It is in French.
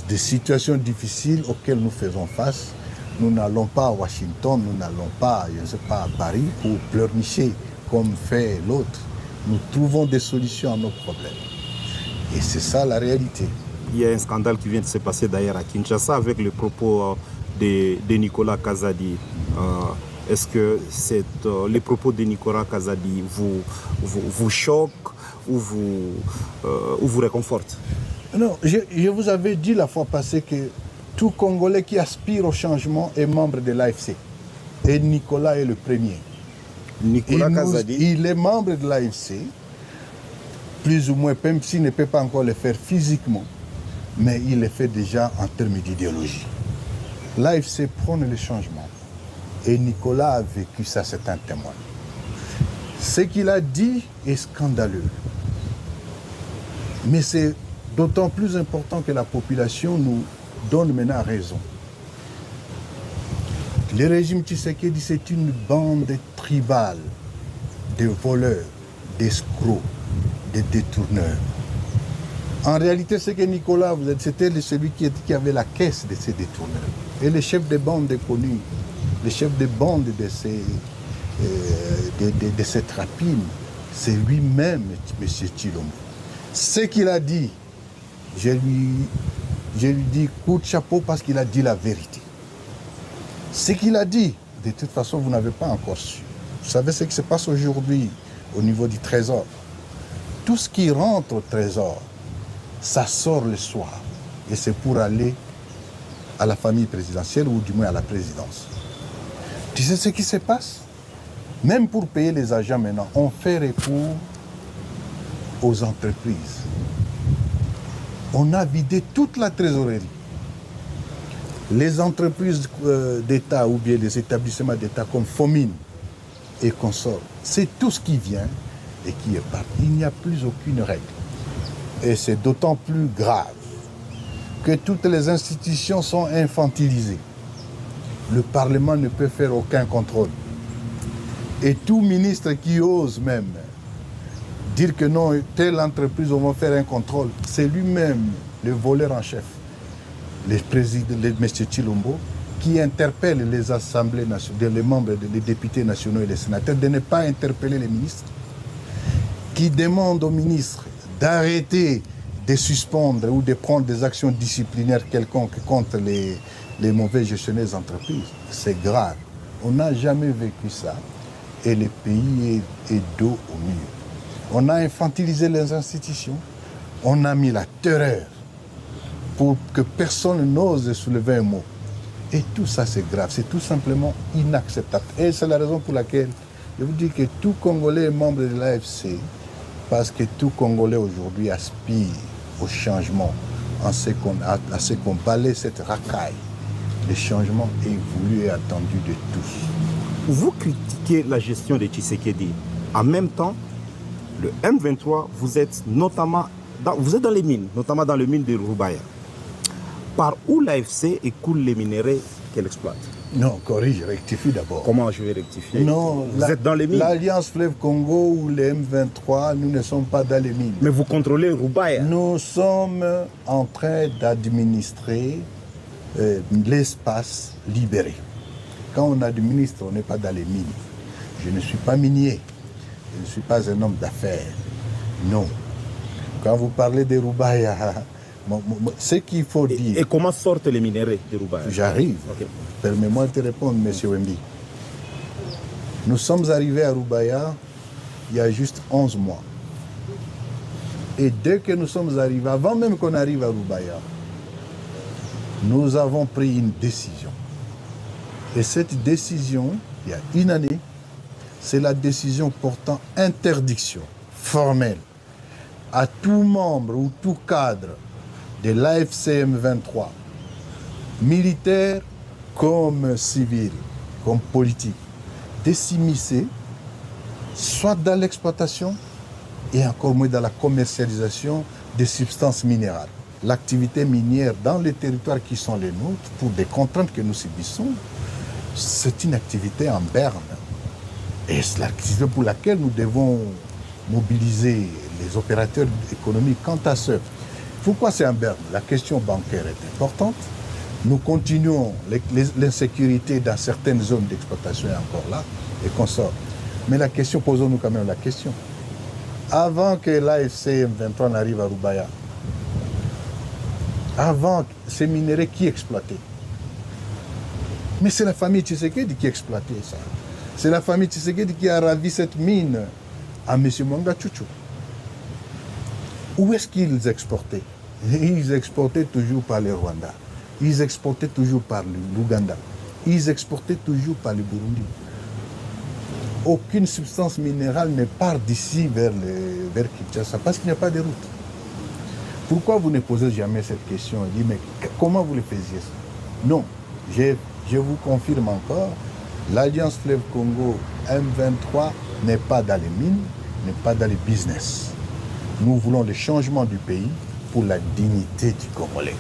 des situations difficiles auxquelles nous faisons face. Nous n'allons pas à Washington, nous n'allons pas, je ne sais pas, à Paris pour pleurnicher comme fait l'autre. Nous trouvons des solutions à nos problèmes. Et c'est ça la réalité. Il y a un scandale qui vient de se passer d'ailleurs à Kinshasa avec le propos de Nicolas Kazadi. Est-ce que les propos de Nicolas Kazadi vous choquent ou vous réconfortent? Non, je vous avais dit la fois passée que tout Congolais qui aspire au changement est membre de l'AFC. Et Nicolas est le premier. Nicolas Kazadi. Il est membre de l'AFC, plus ou moins, même s'il ne peut pas encore le faire physiquement, mais il le fait déjà en termes d'idéologie. L'AFC prône le changement. Et Nicolas a vécu ça, c'est un témoin. Ce qu'il a dit est scandaleux. Mais c'est d'autant plus important que la population nous donne maintenant raison. Le régime Tshisekedi, c'est une bande tribale de voleurs, d'escrocs, de détourneurs. En réalité, ce que Nicolas, c'était celui qui avait la caisse de ces détourneurs. Et le chef de bande est connu. Le chef de bande de cette rapine, c'est lui-même, M. Tshilombo. Ce qu'il a dit, je lui dis coup de chapeau parce qu'il a dit la vérité. Ce qu'il a dit, de toute façon, vous n'avez pas encore su. Vous savez ce qui se passe aujourd'hui au niveau du trésor. Tout ce qui rentre au trésor, ça sort le soir. Et c'est pour aller à la famille présidentielle ou du moins à la présidence. Tu sais ce qui se passe? Même pour payer les agents maintenant, on fait recours aux entreprises. On a vidé toute la trésorerie. Les entreprises d'État ou bien les établissements d'État comme Fomine et consorts, c'est tout ce qui vient et qui est parti. Il n'y a plus aucune règle. Et c'est d'autant plus grave que toutes les institutions sont infantilisées. Le Parlement ne peut faire aucun contrôle. Et tout ministre qui ose même dire que non, telle entreprise, on va faire un contrôle, c'est lui-même le voleur en chef, le président, M. Tshilombo, qui interpelle les assemblées nationales, les membres, les députés nationaux et les sénateurs de ne pas interpeller les ministres, qui demande aux ministres d'arrêter de suspendre ou de prendre des actions disciplinaires quelconques contre les mauvais gestionnaires d'entreprise. C'est grave. On n'a jamais vécu ça. Et le pays est dos au mur. On a infantilisé les institutions. On a mis la terreur pour que personne n'ose soulever un mot. Et tout ça, c'est grave. C'est tout simplement inacceptable. Et c'est la raison pour laquelle je vous dis que tout Congolais est membre de l'AFC, parce que tout Congolais aujourd'hui aspire au changement, à ce qu'on balaie cette racaille. Le changement est voulu et attendu de tous. Vous critiquez la gestion de Tshisekedi. En même temps, le M23, vous êtes dans les mines, notamment dans les mines de Roubaïa. Par où l'AFC écoule les minerais qu'elle exploite? Non, corrige, rectifie d'abord. Comment je vais rectifier? Non, vous êtes dans les mines. L'Alliance Fleuve Congo ou les M23, nous ne sommes pas dans les mines. Mais vous contrôlez Roubaïa. Nous sommes en train d'administrer l'espace libéré. Quand on administre, on n'est pas dans les mines. Je ne suis pas minier. Je ne suis pas un homme d'affaires. Non. Quand vous parlez de Roubaïa, ce qu'il faut dire... Et comment sortent les minéraux de Roubaïa? J'arrive. Okay. Permets-moi de te répondre, M. Wembi. Nous sommes arrivés à Roubaïa il y a juste 11 mois. Et dès que nous sommes arrivés, avant même qu'on arrive à Roubaïa, nous avons pris une décision. Et cette décision, il y a une année, c'est la décision portant interdiction formelle à tout membre ou tout cadre de l'AFC M23, militaire comme civil, comme politique, de s'immiscer soit dans l'exploitation et encore moins dans la commercialisation des substances minérales. L'activité minière dans les territoires qui sont les nôtres, pour des contraintes que nous subissons, c'est une activité en berne. Et c'est l'activité pour laquelle nous devons mobiliser les opérateurs économiques. Quant à ce, Pourquoi c'est un Berne? La question bancaire est importante. Nous continuons, l'insécurité dans certaines zones d'exploitation est encore là et qu'on sort. Mais la question, posons-nous quand même la question. Avant que l'AFC M23 n'arrive à Roubaïa, avant ces minéraux, qui exploitait? Mais c'est la famille Tshisekedi qui exploitait ça. C'est la famille Tshisekedi qui a ravi cette mine à M. Mwanga Tchouchou. Où est-ce qu'ils exportaient? Ils exportaient toujours par le Rwanda. Ils exportaient toujours par l'Ouganda. Ils exportaient toujours par le Burundi. Aucune substance minérale ne part d'ici vers Kinshasa parce qu'il n'y a pas de route. Pourquoi vous ne posez jamais cette question et dites, mais comment vous le faisiez ça? Non, je vous confirme encore, l'Alliance Fleuve Congo M23 n'est pas dans les mines, n'est pas dans les business. Nous voulons le changement du pays pour la dignité du Congolais.